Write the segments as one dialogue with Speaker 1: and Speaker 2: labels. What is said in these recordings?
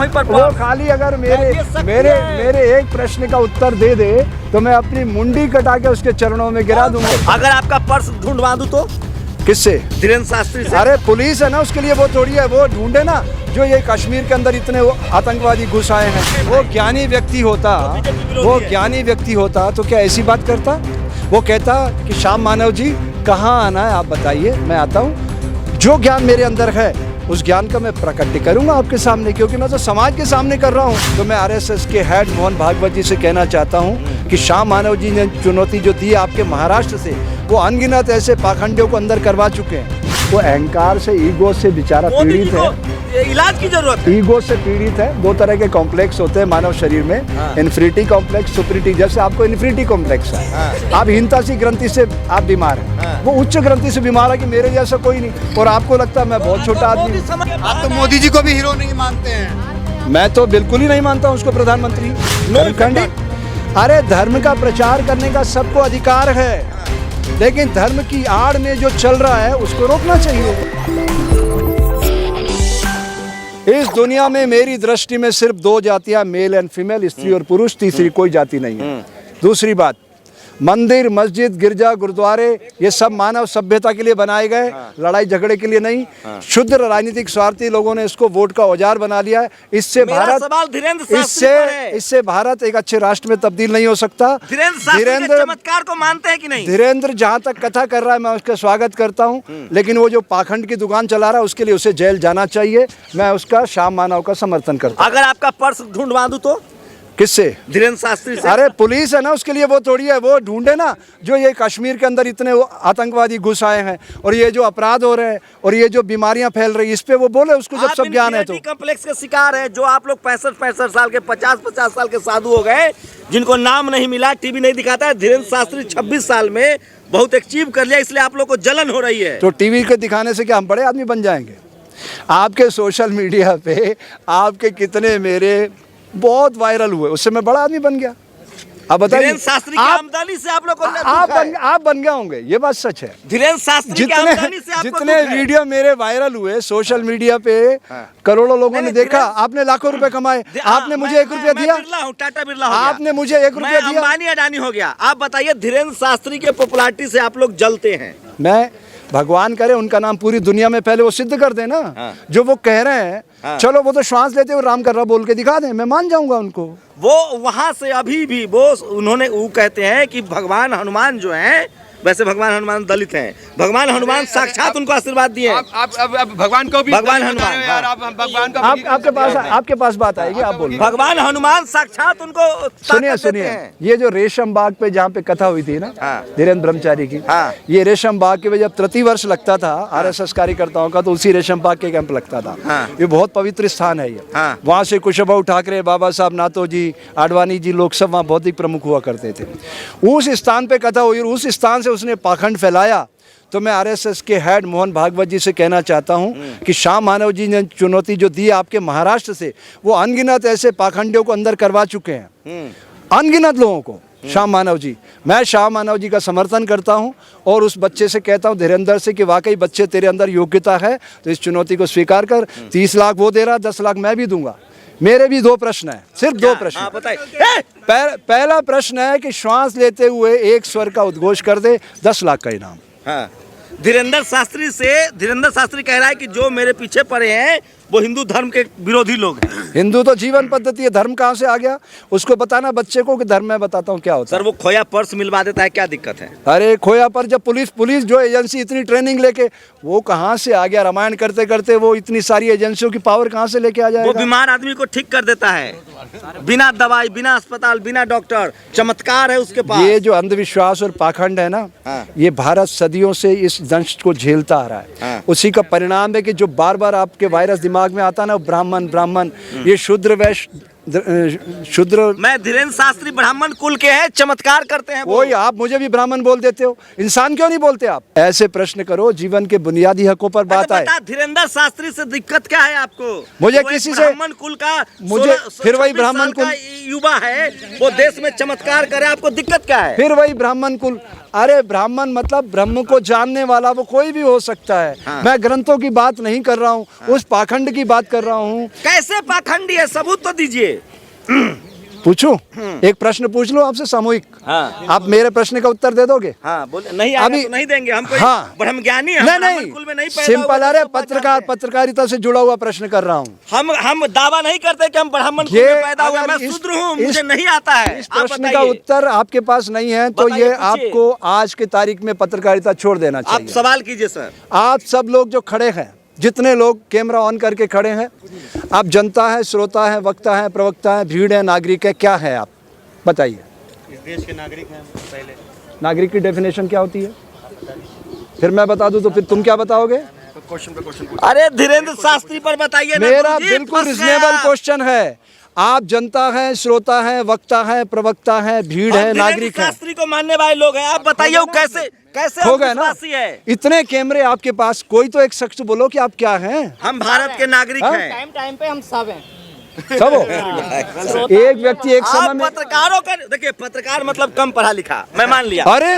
Speaker 1: वहीं पर
Speaker 2: वो खाली अगर मेरे एक प्रश्न का उत्तर दे दे तो मैं अपनी मुंडी कटा के उसके चरणों में गिरा दूंगा।
Speaker 1: अगर आपका पर्स ढूंढवा दूं तो?
Speaker 2: किससे?
Speaker 1: धीरेन्द्र शास्त्री से।
Speaker 2: अरे पुलिस है ना, उसके लिए वो थोड़ी है, वो ढूंढे ना जो ये कश्मीर के अंदर इतने आतंकवादी घुस आए हैं। वो ज्ञानी व्यक्ति होता तो क्या ऐसी बात करता? वो कहता कि श्याम मानव जी कहाँ आना है आप बताइए, मैं आता हूँ। जो ज्ञान मेरे अंदर है उस ज्ञान का मैं प्रकट करूंगा आपके सामने, क्योंकि मैं तो समाज के सामने कर रहा हूँ। तो मैं आरएसएस के हेड मोहन भागवत जी से कहना चाहता हूँ कि श्याम मानव जी ने चुनौती जो दी आपके महाराष्ट्र से, वो अनगिनत ऐसे पाखंडियों को अंदर करवा चुके हैं। वो अहंकार से, ईगो से बेचारा पीड़ित है,
Speaker 1: इलाज की जरूरत है।
Speaker 2: ईगो से पीड़ित है। दो तरह के कॉम्प्लेक्स होते हैं मानव शरीर में, इन्फिनिटी कॉम्प्लेक्स, सुपरिटी। जैसे आपको इन्फिनिटी कॉम्प्लेक्स है, आप हीनता सी ग्रंथि से आप बीमार हैं, वो उच्च ग्रंथि से बीमार है कि मेरे जैसा कोई नहीं, और आपको लगता है मैं बहुत छोटा आदमी हूँ।
Speaker 3: आप तो मोदी जी को भी हीरो नहीं मानते हैं।
Speaker 2: मैं तो बिल्कुल ही नहीं मानता हूँ उसको प्रधानमंत्री। अरे धर्म का प्रचार करने का सबको अधिकार है, लेकिन धर्म की आड़ में जो चल रहा है उसको रोकना चाहिए। इस दुनिया में मेरी दृष्टि में सिर्फ दो जातियां, मेल एंड फीमेल, स्त्री और पुरुष, तीसरी कोई जाति नहीं है। दूसरी बात, मंदिर, मस्जिद, गिरजा, गुरुद्वारे ये सब मानव सभ्यता के लिए बनाए गए, लड़ाई झगड़े के लिए नहीं। शुद्ध राजनीतिक स्वार्थी लोगों ने इसको वोट का औजार बना लिया है। इससे भारत एक अच्छे राष्ट्र में तब्दील नहीं हो सकता।
Speaker 1: धीरेन्द्र चमत्कार को मानते हैं कि नहीं?
Speaker 2: धीरेन्द्र जहाँ तक कथा कर रहा है मैं उसका स्वागत करता हूँ, लेकिन वो जो पाखंड की दुकान चला रहा है उसके लिए उसे जेल जाना चाहिए। मैं उसका श्याम मानव का समर्थन करता हूँ।
Speaker 1: अगर आपका पर्स ढूंढवा दूं तो?
Speaker 2: किससे?
Speaker 1: धीरेन्द्र शास्त्री से।
Speaker 2: अरे पुलिस है ना, उसके लिए वो थोड़ी है, वो ढूंढे ना जो ये कश्मीर के अंदर इतने आतंकवादी घुस आए हैं, और ये जो अपराध हो रहे हैं और ये जो बीमारियां फैल रही है, इस पे वो बोले उसको जब सब ज्ञान है। तो
Speaker 1: कॉम्प्लेक्स के शिकार है जो आप लोग 65 साल के, 50 साल के साधु हो गए, जिनको नाम नहीं मिला, टीवी नहीं दिखाता है। धीरेन्द्र शास्त्री 26 साल में बहुत अचीव कर लिया, इसलिए आप लोग को जलन हो रही है।
Speaker 2: तो टीवी के दिखाने से क्या हम बड़े आदमी बन जाएंगे? आपके सोशल मीडिया पे आपके कितने मेरे बहुत वायरल हुए, उससे मैं बड़ा आदमी बन गया। अब बताइए,
Speaker 1: धीरेन्द्र शास्त्री की आमदनी से आप लोग को
Speaker 2: आप बन गए होंगे, ये बात सच है।
Speaker 1: धीरेन्द्र शास्त्री की आमदनी से आपको
Speaker 2: जितने वीडियो मेरे वायरल हुए सोशल मीडिया पे, करोड़ों लोगों ने देखा, आपने लाखों रुपए कमाए, आपने मुझे 1 रुपया दिया?
Speaker 1: टाटा बिरला,
Speaker 2: आपने मुझे 1 रुपया दिया?
Speaker 1: अंबानी अडानी हो गया। आप बताइए, धीरेन्द्र शास्त्री के पॉपुलैरिटी से आप लोग जलते हैं।
Speaker 2: मैं भगवान करे उनका नाम पूरी दुनिया में पहले वो सिद्ध कर देना। जो वो कह रहे हैं, चलो वो तो श्वास लेते हुए राम कर रहा बोल के दिखा दें, मैं मान जाऊंगा उनको।
Speaker 1: वो वहां से अभी भी वो कहते हैं कि भगवान हनुमान जो हैं, वैसे भगवान हनुमान दलित हैं, भगवान हनुमान साक्षात उनको आशीर्वाद दिए।
Speaker 3: आप भगवान को भी,
Speaker 1: भगवान हनुमान
Speaker 3: यार, आप भगवान का
Speaker 2: आपके पास बात आएगी, आप बोलिए।
Speaker 1: भगवान हनुमान साक्षात उनको
Speaker 2: सुनिए, ये जो रेशम बाग पे जहाँ पे कथा हुई थी ना धीरेन्द्र ब्रह्मचारी की, ये रेशम बाग के जब प्रतिवर्ष लगता था आरएसएस कार्यकर्ताओं का, तो उसी रेशम बाग के कैंप लगता था। ये बहुत पवित्र स्थान है। ये वहाँ से कुशाभाऊ ठाकरे, बाबा साहब नाथोजी, आडवाणी जी लोग सब वहाँ भौतिक प्रमुख हुआ करते थे। उस स्थान पे कथा हुई, उस स्थान से उसने पाखंड फैलाया। तो मैं आरएसएस के हेड मोहन भागवत जी से कहना चाहता हूं कि श्याम मानव जी ने चुनौती जो दी आपके महाराष्ट्र से, वो अनगिनत ऐसे पाखंडियों को अंदर करवा चुके हैं, अनगिनत लोगों को। श्याम मानव जी, मैं श्याम मानव जी का समर्थन करता हूं, और उस बच्चे से कहता हूं धीरेन्द्र से कि वाकई बच्चे तेरे अंदर योग्यता है, तो इस चुनौती को स्वीकार कर। 30 लाख वो दे रहा, 10 लाख मैं भी दूंगा। मेरे भी 2 प्रश्न है, सिर्फ 2 प्रश्न। पहला प्रश्न है कि श्वास लेते हुए एक स्वर का उद्घोष कर दे, 10 लाख का इनाम।
Speaker 1: धीरेन्द्र शास्त्री कह रहा है कि जो मेरे पीछे पड़े हैं वो हिंदू धर्म के विरोधी लोग हैं।
Speaker 2: हिंदू तो जीवन पद्धति है, धर्म कहाँ से आ गया? उसको बताना बच्चे को कि धर्म मैं बताता हूँ क्या होता है।
Speaker 1: सर वो खोया पर्स मिलवा देता है, क्या दिक्कत है?
Speaker 2: अरे खोया पर जब पुलिस जो एजेंसी इतनी ट्रेनिंग लेके, वो कहाँ से आ गया? रामायण करते करते वो इतनी सारी एजेंसियों की पावर कहाँ से लेके आ जाएगा?
Speaker 1: वो बीमार आदमी को ठीक कर देता है, बिना दवाई, बिना अस्पताल, बिना डॉक्टर। चमत्कार है उसके पास।
Speaker 2: ये जो अंधविश्वास और पाखंड है ना, ये भारत सदियों से इस दंश को झेलता आ रहा है। उसी का परिणाम है कि जो बार बार आपके वायरस दिमाग में आता ना, ब्राह्मण, ये शूद्र वैश्य शूद्र।
Speaker 1: मैं धीरेन्द्र शास्त्री ब्राह्मण कुल के हैं, चमत्कार करते हैं।
Speaker 2: वही आप मुझे भी ब्राह्मण बोल देते हो, इंसान क्यों नहीं बोलते आप? ऐसे प्रश्न करो, जीवन के बुनियादी हकों पर बात आए।
Speaker 1: धीरेन्द्र शास्त्री से दिक्कत क्या है आपको?
Speaker 2: मुझे किसी से
Speaker 1: ब्राह्मण कुल का,
Speaker 2: मुझे फिर वही ब्राह्मण कुल
Speaker 1: युवा है वो देश में चमत्कार करे, आपको दिक्कत क्या है?
Speaker 2: फिर वही ब्राह्मण कुल। अरे ब्राह्मण मतलब ब्रह्म को जानने वाला, वो कोई भी हो सकता है।
Speaker 1: हाँ।
Speaker 2: मैं ग्रंथों की बात नहीं कर रहा हूँ, उस पाखंड की बात कर रहा हूँ।
Speaker 1: कैसे पाखंडी है, सबूत तो दीजिए।
Speaker 2: पूछूं? एक प्रश्न पूछ लो आपसे सामूहिक।
Speaker 1: हाँ।
Speaker 2: आप मेरे प्रश्न का उत्तर दे दोगे?
Speaker 1: हाँ बोले। नहीं अभी तो नहीं देंगे हम, कोई
Speaker 2: हाँ।
Speaker 1: ब्रह्म ज्ञानी है,
Speaker 2: नहीं
Speaker 1: कुल में नहीं पैदा
Speaker 2: सिंपल।
Speaker 1: हुए,
Speaker 2: अरे
Speaker 1: सब बात
Speaker 2: पत्रकार,
Speaker 1: जानते हैं।
Speaker 2: पत्रकारिता से जुड़ा हुआ प्रश्न कर रहा हूँ।
Speaker 1: हम दावा नहीं करते कि हम ब्राह्मण कुल
Speaker 2: ये
Speaker 1: में पैदा हुए।
Speaker 2: अगर
Speaker 1: मैं
Speaker 2: इस-
Speaker 1: शूद्र हूँ,
Speaker 2: इस-
Speaker 1: मुझे नहीं आता है।
Speaker 2: इस
Speaker 1: आप
Speaker 2: प्रश्न का
Speaker 1: बताइए।
Speaker 2: उत्तर आपके पास नहीं है तो
Speaker 1: बताइए,
Speaker 2: ये
Speaker 1: पूछिए।
Speaker 2: आपको आज की तारीख में पत्रकारिता छोड़ देना
Speaker 1: आप
Speaker 2: चाहिए।
Speaker 1: सवाल कीजिए सर।
Speaker 2: आप सब लोग जो खड़े हैं, जितने लोग कैमरा ऑन करके खड़े हैं, आप जनता है, श्रोता है, वक्ता है, प्रवक्ता है, भीड़ है, नागरिक है, क्या है आप बताइए?
Speaker 1: इस देश के नागरिक हैं पहले।
Speaker 2: नागरिक की डेफिनेशन क्या होती है? फिर मैं बता दूं तो फिर तुम क्या बताओगे?
Speaker 3: क्वेश्चन पे क्वेश्चन
Speaker 1: अरे धीरेन्द्र शास्त्री पर बताइए ना
Speaker 2: मेरा
Speaker 1: गुरुजी,
Speaker 2: बिल्कुल
Speaker 1: फंस
Speaker 2: रिजनेबल
Speaker 1: गया।
Speaker 2: क्वेश्चन है। आप जनता है, श्रोता है, वक्ता है, प्रवक्ता है, भीड़ है,
Speaker 1: हम
Speaker 2: नागरिक
Speaker 1: धीरेन्द्र
Speaker 2: है।
Speaker 1: शास्त्री को मानने वाले लोग हैं, आप बताइए वो कैसे कैसे
Speaker 2: हो गए ना?
Speaker 1: विश्वासी है?
Speaker 2: इतने कैमरे आपके पास, कोई तो एक शख्स बोलो कि आप क्या हैं?
Speaker 1: हम भारत के नागरिक
Speaker 2: हाँ?
Speaker 1: हैं।
Speaker 4: टाइम पे हम सब हैं।
Speaker 2: सब हो? एक व्यक्ति एक समय
Speaker 1: आप
Speaker 2: में।
Speaker 1: पत्रकारों का देखिए, पत्रकार मतलब कम पढ़ा लिखा, मैं मान लिया।
Speaker 2: अरे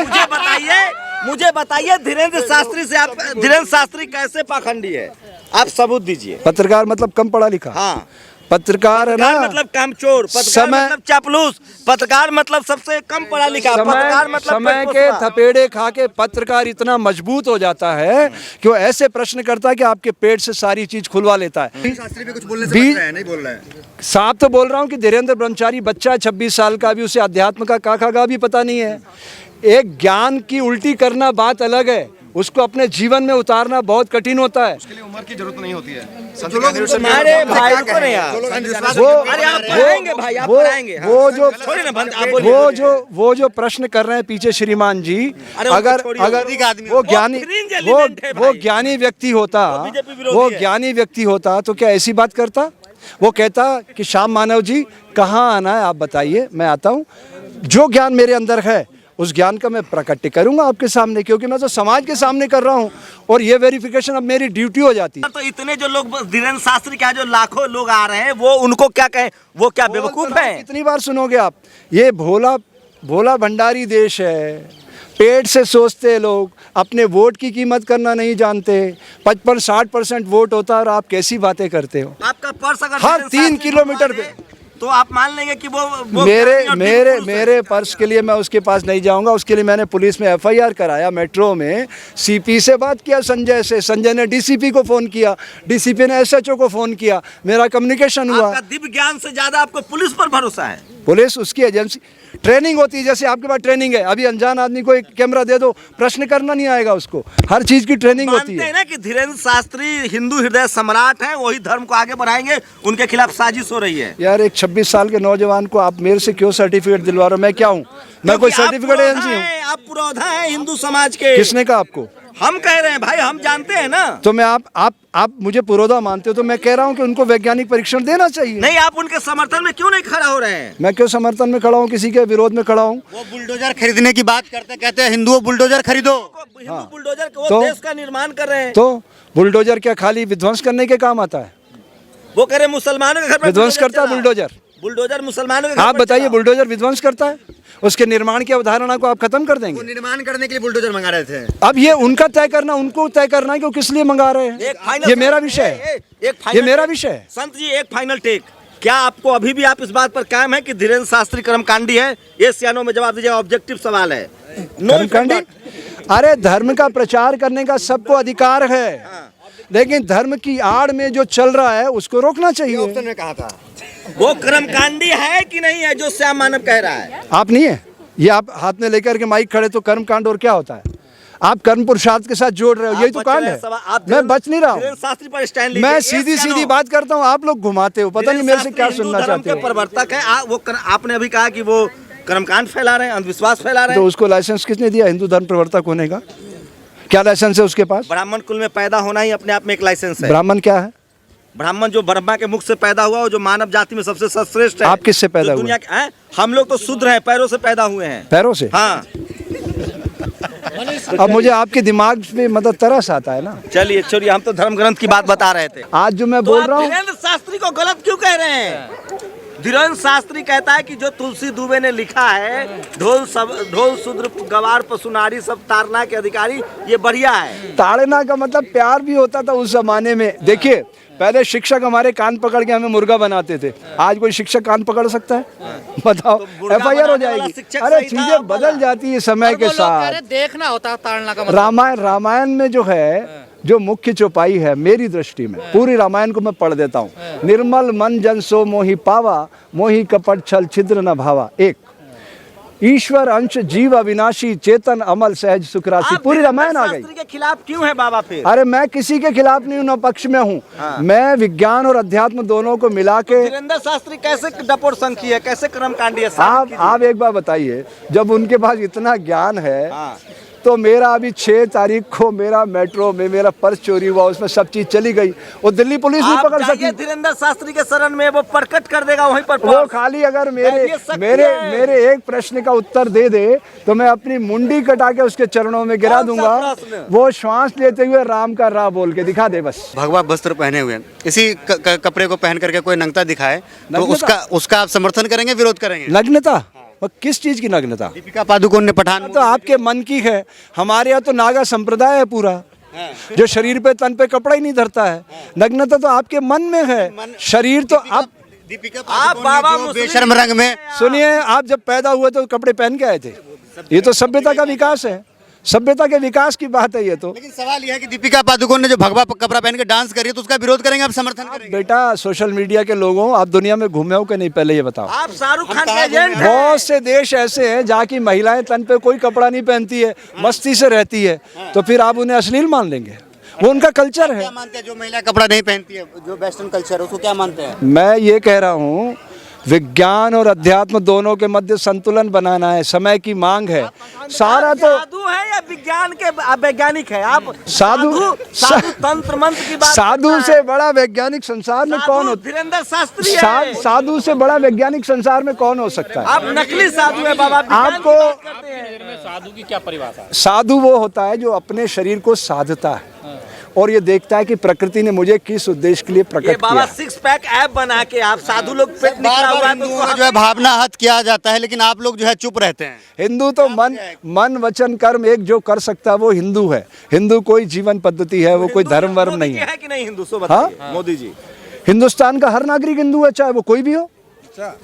Speaker 1: मुझे बताइए धीरेन्द्र शास्त्री से आप, धीरेन्द्र शास्त्री कैसे पाखंडी है? आप सबूत दीजिए।
Speaker 2: पत्रकार मतलब कम पढ़ा लिखा?
Speaker 1: हाँ।
Speaker 2: पत्रकार है ना,
Speaker 1: पत्रकार मतलब कामचोर, पत्रकार
Speaker 2: समय-
Speaker 1: मतलब चापलूस, पत्रकार मतलब सबसे कम पढ़ा लिखा, पत्रकार मतलब
Speaker 2: समय के
Speaker 1: पेटपोषा।
Speaker 2: थपेड़े खा के पत्रकार इतना मजबूत हो जाता है कि वो ऐसे प्रश्न करता है कि आपके पेट से सारी चीज खुलवा लेता है।
Speaker 3: शास्त्री भी कुछ बोलने से
Speaker 2: भी-
Speaker 3: बच रहे हैं, नहीं बोल रहे हैं।
Speaker 2: साफ तो बोल रहा हूँ कि धीरेन्द्र ब्रह्मचारी बच्चा 26 साल का, भी उसे अध्यात्म का काका का भी पता नहीं है। एक ज्ञान की उल्टी करना बात अलग है, उसको अपने जीवन में उतारना बहुत कठिन होता है।
Speaker 3: उसके लिए उम्र की जरूरत नहीं होती है।
Speaker 1: अरे भाई रुको नहीं यार।
Speaker 2: वो
Speaker 1: अरे आप पढ़ाएंगे भाई, आप पढ़ाएंगे। हाँ।
Speaker 2: वो जो
Speaker 1: छोड़िए ना बंद, आप बोलिए, बोलिए।
Speaker 2: वो जो प्रश्न कर रहे हैं पीछे श्रीमान जी,
Speaker 1: अरे उनको
Speaker 2: अगर
Speaker 1: छोड़िए,
Speaker 2: अगर
Speaker 1: वो आदमी
Speaker 2: वो ज्ञानी
Speaker 1: फ्रिंज एलिमेंट है
Speaker 2: वो
Speaker 1: भाई।
Speaker 2: ज्ञानी व्यक्ति होता,
Speaker 1: वो बीजेपी विरोधी
Speaker 2: वो
Speaker 1: है।
Speaker 2: ज्ञानी व्यक्ति होता तो क्या ऐसी बात करता? वो कहता कि श्याम मानव जी कहाँ आना है, आप बताइए, मैं आता हूँ। जो ज्ञान मेरे अंदर है उस ज्ञान का मैं प्रकट करूंगा आपके सामने, क्योंकि मैं तो समाज के सामने कर रहा हूँ और ये वेरिफिकेशन अब मेरी ड्यूटी हो जाती है।
Speaker 1: तो इतने जो लोग धीरेन्द्र शास्त्री क्या जो लाखों लोग आ रहे हैं, वो उनको क्या कहें? वो क्या बेवकूफ है?
Speaker 2: कितनी बार सुनोगे आप? ये भोला भोला भंडारी देश है, पेट से सोचते लोग, अपने वोट की कीमत करना नहीं जानते। 55-60% वोट होता है और आप कैसी बातें करते हो?
Speaker 1: आपका पर्स अगर
Speaker 2: हर
Speaker 1: धीरेन्द्र
Speaker 2: 3
Speaker 1: शास्त्री
Speaker 2: किलोमीटर
Speaker 1: को
Speaker 2: पे
Speaker 1: मारे, तो आप मान लेंगे कि वो
Speaker 2: मेरे
Speaker 1: ज्ञानी और
Speaker 2: मेरे
Speaker 1: दिव्य पुरुष है।
Speaker 2: मेरे पर्स के लिए मैं उसके पास नहीं जाऊंगा। उसके लिए मैंने पुलिस में FIR कराया, मेट्रो में सीपी से बात किया, संजय से, संजय ने DCP को फ़ोन किया, DCP ने SHO को फ़ोन किया, मेरा कम्युनिकेशन हुआ।
Speaker 1: आपका दिव्य ज्ञान से ज्यादा आपको पुलिस पर भरोसा है।
Speaker 2: पुलिस उसकी एजेंसी, ट्रेनिंग होती है, जैसे आपके पास ट्रेनिंग है। अभी अनजान आदमी को एक कैमरा दे दो, प्रश्न करना नहीं आएगा उसको, हर चीज़ की ट्रेनिंग होती
Speaker 1: मानते हैं
Speaker 2: है।
Speaker 1: ना कि धीरेन्द्र शास्त्री हिंदू हृदय सम्राट हैं, वही धर्म को आगे बढ़ाएंगे, उनके खिलाफ साजिश हो रही है।
Speaker 2: यार एक 26 साल के नौजवान को आप मेरे से क्यों सर्टिफिकेट दिलवा रहे हो? मैं क्या हूँ? मैं कोई
Speaker 1: क्योंकि आप
Speaker 2: सर्टिफिकेट
Speaker 1: पुरोधा
Speaker 2: एजेंसी हूँ?
Speaker 1: हैं, आप पुरोधा हैं हिंदू समाज के।
Speaker 2: किसने कहा आपको?
Speaker 1: हम कह रहे हैं भाई, हम जानते हैं ना।
Speaker 2: तो मैं आप मुझे पुरोधा मानते हो तो मैं कह रहा हूँ कि उनको वैज्ञानिक परीक्षण देना चाहिए।
Speaker 1: नहीं, आप उनके समर्थन में क्यों नहीं खड़ा हो रहे हैं?
Speaker 2: मैं क्यों समर्थन में खड़ा हूँ, किसी के विरोध में खड़ा हूँ?
Speaker 3: वो बुलडोजर खरीदने की बात करते, कहते हैं हिंदुओं बुलडोजर खरीदो।
Speaker 1: हिंदू बुलडोजर वो
Speaker 2: तो-
Speaker 1: देश का निर्माण कर रहे हैं।
Speaker 2: तो बुलडोजर क्या खाली विध्वंस करने के काम आता है?
Speaker 1: वो कह रहे हैं मुसलमानों के घर में
Speaker 2: विध्वंस करता है
Speaker 1: चला।
Speaker 2: बुलडोजर?
Speaker 1: बुलडोजर मुसलमानों के घर
Speaker 2: आप
Speaker 1: पर
Speaker 2: बताइए,
Speaker 1: चला।
Speaker 2: बुलडोजर विध्वंस करता है? उसके निर्माण की अवधारणा को आप खत्म कर
Speaker 3: वो
Speaker 2: देंगे?
Speaker 3: निर्माण करने के लिए बुलडोजर मंगा रहे थे।
Speaker 2: अब ये उनका तय करना, उनको तय करना है कि वो किस लिए मंगा रहे
Speaker 1: एक
Speaker 2: हैं।
Speaker 1: फाइनल,
Speaker 2: ये मेरा विषय है,
Speaker 1: एक फाइनल
Speaker 2: ये मेरा
Speaker 1: टेक।
Speaker 2: विषय है।
Speaker 1: संत जी एक फाइनल टेक, क्या आपको अभी भी आप इस बात पर कायम है कि धीरेन्द्र शास्त्री कर्मकांडी है? ये सियानों में जवाब दीजिए, ऑब्जेक्टिव सवाल है। नो
Speaker 2: कर्मकांडी? अरे धर्म का प्रचार करने का सबको अधिकार है, लेकिन धर्म की आड़ में जो चल रहा है उसको रोकना चाहिए।
Speaker 3: ऑप्शन में कहा था।
Speaker 1: वो कर्मकांडी है कि नहीं है जो श्याम मानव कह रहा है?
Speaker 2: आप नहीं है, ये आप हाथ में लेकर के माइक खड़े तो कर्म कांड और क्या होता है? आप कर्म पुरुषार्थ के साथ जोड़ रहे हो, यही तो
Speaker 1: आप
Speaker 2: कांड
Speaker 1: बच
Speaker 2: है।
Speaker 1: रहे हैं, आप
Speaker 2: मैं बच नहीं रहा हूँ,
Speaker 1: धीरेन्द्र शास्त्री पर स्टैंड लीजिए।
Speaker 2: मैं
Speaker 1: ये
Speaker 2: सीधी
Speaker 1: सियानों,
Speaker 2: सीधी बात करता हूँ, आप लोग घुमाते हो, पता नहीं मेरे से क्या
Speaker 1: हिंदू
Speaker 2: सुनना
Speaker 1: धर्म
Speaker 2: चाहते
Speaker 1: के
Speaker 2: हो।
Speaker 1: प्रवर्तक है। आपने अभी कहा कि वो कर्मकांड फैला रहे हैं, अंधविश्वास फैला रहे
Speaker 2: तो
Speaker 1: हैं।
Speaker 2: उसको लाइसेंस किसने दिया हिंदू धर्म प्रवर्तक होने का? क्या लाइसेंस है उसके पास?
Speaker 1: ब्राह्मण कुल में पैदा होना ही अपने आप में एक लाइसेंस है।
Speaker 2: ब्राह्मण क्या है?
Speaker 1: ब्राह्मण जो ब्रह्मा के मुख से पैदा हुआ, वो जो मानव जाति में सबसे सर्वश्रेष्ठ है।
Speaker 2: आप किससे पैदा
Speaker 1: जो
Speaker 2: हुए?
Speaker 1: दुनिया के हैं? हम लोग तो शूद्र हैं, पैरों से पैदा हुए हैं।
Speaker 2: पैरों से?
Speaker 1: हाँ
Speaker 2: अब मुझे आपके दिमाग में मतलब तरस आता है ना।
Speaker 1: चलिए छोड़िए, हम तो धर्म ग्रंथ की बात बता रहे थे।
Speaker 2: आज जो मैं
Speaker 1: तो
Speaker 2: बोल
Speaker 1: आप
Speaker 2: रहा हूँ,
Speaker 1: धीरेन्द्र शास्त्री को गलत क्यों कह रहे हैं? धीरेन्द्र शास्त्री कहता है कि जो तुलसी दुबे ने लिखा है, ढोल शूद्र गवार पशुनारी सब ताड़ना के अधिकारी, ये बढ़िया है।
Speaker 2: ताड़ना का मतलब प्यार भी होता था उस जमाने में। देखिए पहले शिक्षक हमारे कान पकड़ के हमें मुर्गा बनाते थे, आज कोई शिक्षक कान पकड़ सकता है? बताओ, FIR हो जाएगी। अरे चीजें बदल जाती है समय के साथ।
Speaker 4: देखना होता है ताड़ना का मतलब।
Speaker 2: रामायण में जो है, जो मुख्य चौपाई है मेरी दृष्टि में, पूरी रामायण को मैं पढ़ देता हूँ। निर्मल मन जन सो मोहि पावा, मोहि कपट छल छिद्र न भावा। एक, ईश्वर अंश जीव अविनाशी, चेतन अमल सहज सुखराशि। पूरी रामायण आ गई।
Speaker 1: के खिलाफ क्यों है बाबा फिर?
Speaker 2: अरे मैं किसी के खिलाफ नहीं हूँ, न पक्ष में हूँ। मैं विज्ञान और अध्यात्म दोनों को मिला के।
Speaker 1: धीरेन्द्र शास्त्री कैसे डपोर संखी है, कैसे कर्मकांडी है?
Speaker 2: आप एक बार बताइए, जब उनके पास इतना ज्ञान है तो मेरा अभी 6 तारीख को मेरा मेट्रो में मेरा पर्स चोरी हुआ, उसमें सब चीज चली गई, वो दिल्ली पुलिस नहीं पकड़ सकी।
Speaker 1: धीरेन्द्र शास्त्री के शरण में वो प्रकट कर देगा वहीं पर।
Speaker 2: वो खाली अगर मेरे एक प्रश्न का उत्तर दे दे तो मैं अपनी मुंडी कटा के उसके चरणों में गिरा दूंगा। वो श्वास लेते हुए राम का राह बोल के दिखा दे बस।
Speaker 3: भगवा वस्त्र पहने हुए, इसी कपड़े को पहन करके कोई नंगता दिखाए तो उसका आप समर्थन करेंगे, विरोध करेंगे?
Speaker 2: नग्नता? किस चीज की नग्नता?
Speaker 3: दीपिका पादुकोण ने पठान।
Speaker 2: तो आपके मन की है। हमारे यहाँ तो नागा संप्रदाय है पूरा, जो शरीर पे तन पे कपड़ा ही नहीं धरता है। नग्नता तो आपके मन में है, शरीर तो आप
Speaker 3: बाबा बेशर्म रंग में।
Speaker 2: सुनिए, आप जब पैदा हुए तो कपड़े पहन के आए थे? ये तो सभ्यता का विकास है, सभ्यता के विकास की बात है ये तो।
Speaker 3: लेकिन सवाल यह है कि दीपिका पादुकोण ने जो भगवा कपड़ा पहन के डांस करी है तो उसका विरोध करेंगे, आप समर्थन करेंगे?
Speaker 2: बेटा सोशल मीडिया के लोगों, आप दुनिया में घूमे हो कि नहीं, पहले ये बताओ।
Speaker 1: आप शाहरुख खान के एजेंट हैं।
Speaker 2: बहुत से देश ऐसे हैं जहाँ की महिलाएं तन पे कोई कपड़ा नहीं पहनती है, मस्ती से रहती है, तो फिर आप उन्हें अश्लील मान लेंगे? वो उनका कल्चर है।
Speaker 3: क्या मानते हैं जो महिला कपड़ा नहीं पहनती है, जो वेस्टर्न कल्चर है, उसको क्या मानते हैं?
Speaker 2: मैं ये कह रहा हूँ, विज्ञान और अध्यात्म दोनों के मध्य संतुलन बनाना है, समय की मांग है। सारा तो
Speaker 1: साधु है या विज्ञान के वैज्ञानिक है? आप
Speaker 2: साधु
Speaker 1: तंत्र मंत्र की बात।
Speaker 2: साधु से बड़ा वैज्ञानिक संसार में कौन हो?
Speaker 1: धीरेन्द्र शास्त्री है।
Speaker 2: साधु से बड़ा वैज्ञानिक संसार में कौन हो सकता है?
Speaker 1: आप नकली साधु है बाबा।
Speaker 2: आपको
Speaker 4: साधु की क्या परिभाषा?
Speaker 2: साधु वो होता है जो अपने शरीर को साधता है और ये देखता है कि प्रकृति ने मुझे किस उद्देश्य के लिए प्रकट
Speaker 1: बाबा
Speaker 2: किया।
Speaker 1: 6 पैक ऐप बना के आप साधु लोग पेट निकला हुआ है तो
Speaker 3: जो है भावना हत किया जाता है, लेकिन आप लोग जो है चुप रहते हैं।
Speaker 2: हिंदू तो मन वचन कर्म एक जो कर सकता है वो हिंदू है। हिंदू कोई जीवन पद्धति है, वो कोई धर्म वर्म नहीं है।
Speaker 1: कि नहीं हिंदू? सो बताइए मोदी जी।
Speaker 2: हिंदुस्तान का हर नागरिक हिंदू है, चाहे वो कोई भी हो।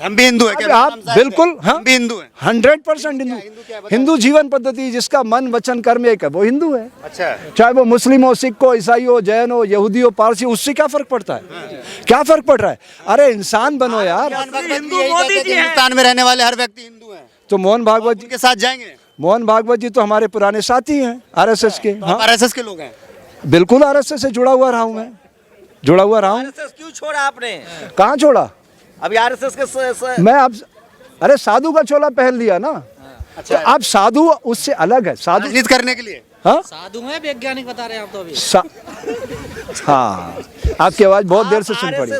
Speaker 3: हम भी हिंदू हैं।
Speaker 2: आप बिल्कुल,
Speaker 3: हम भी हिंदू हैं।
Speaker 2: 100% हिंदू। हिंदू जीवन पद्धति जिसका मन वचन कर्म एक है वो हिंदू है।
Speaker 3: अच्छा,
Speaker 2: चाहे वो मुस्लिम हो, सिख हो, ईसाई हो, जैन हो, यहूदी हो, पारसी, उससे क्या फर्क पड़ता है? क्या फर्क पड़ रहा है? अरे इंसान बनो यार।
Speaker 1: हिंदू मोदी जी हैं।
Speaker 3: हिंदुस्तान में रहने वाले हर व्यक्ति हिंदू हैं,
Speaker 2: तो मोहन भागवत जी
Speaker 3: के साथ जाएंगे।
Speaker 2: मोहन भागवत जी तो हमारे पुराने साथी हैं, RSS के। हाँ,
Speaker 3: RSS के लोग हैं।
Speaker 2: बिल्कुल RSS से जुड़ा हुआ रहा हूँ मैं, जुड़ा हुआ रहा हूँ।
Speaker 1: RSS क्यों छोड़ा आपने?
Speaker 2: कहाँ छोड़ा?
Speaker 1: अभी RSS के
Speaker 2: मैं अब, अरे साधु का चोला पहन लिया ना। तो आप साधु उससे अलग है। साधु
Speaker 3: राजनीति करने के लिए।
Speaker 2: हाँ,
Speaker 4: साधु में वैज्ञानिक बता रहे हैं आप तो अभी।
Speaker 2: हाँ, आपकी आवाज बहुत देर से सुन पड़ी।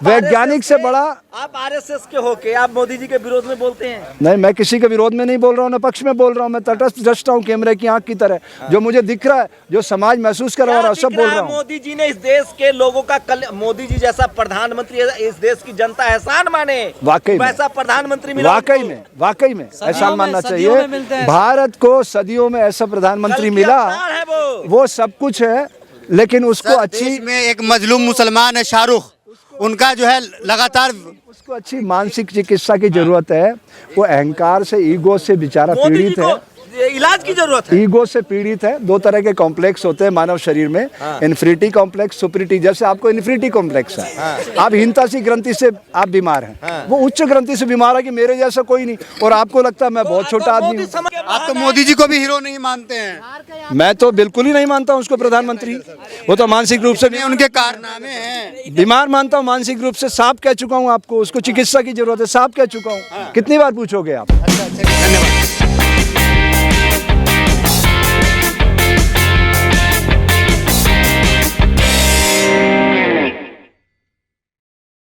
Speaker 2: वैज्ञानिक से बड़ा
Speaker 1: आप RSS के होके आप मोदी जी के विरोध में बोलते हैं?
Speaker 2: नहीं, मैं किसी के विरोध में नहीं बोल रहा हूँ, न पक्ष में बोल रहा हूँ। मैं तटस्थ दृष्टा हूँ, कैमरे की आंख की तरह। जो मुझे दिख रहा है, जो समाज महसूस कर रहा है, सब बोल रहा हूँ।
Speaker 1: मोदी जी ने इस देश के लोगों का मोदी जी जैसा प्रधानमंत्री इस देश की जनता एहसान माने।
Speaker 2: वाकई में
Speaker 1: वैसा प्रधानमंत्री मिला।
Speaker 2: वाकई में एहसान मानना चाहिए। भारत को सदियों में ऐसा प्रधानमंत्री मिला, वो सब कुछ है, लेकिन उसको अच्छी
Speaker 3: में एक मजलूम मुसलमान है शाहरुख, उनका जो है लगातार
Speaker 2: उसको अच्छी मानसिक चिकित्सा की जरूरत है। वो अहंकार से, ईगो से बेचारा पीड़ित है।
Speaker 1: इलाज की जरूरत है।
Speaker 2: ईगो से पीड़ित है। 2 तरह के कॉम्प्लेक्स होते हैं मानव शरीर में, इन्फिनिटी कॉम्प्लेक्स, सुपरिटी। जैसे आपको इन्फिनिटी कॉम्प्लेक्स है, आप हीनता सी ग्रंथि से आप बीमार हैं। वो उच्च ग्रंथि से बीमार है कि मेरे जैसा कोई नहीं, और आपको लगता है मैं बहुत छोटा आदमी हूँ।
Speaker 3: आप तो मोदी जी को भी हीरो नहीं मानते हैं।
Speaker 2: मैं तो बिल्कुल ही नहीं मानता हूँ उसको प्रधानमंत्री। वो तो मानसिक रूप से
Speaker 3: उनके कारनामे हैं।
Speaker 2: बीमार मानता हूँ मानसिक रूप से। साफ कह चुका हूँ आपको, उसको चिकित्सा की जरूरत है, साफ कह चुका हूँ। कितनी बार पूछोगे आप?
Speaker 3: अच्छा, धन्यवाद।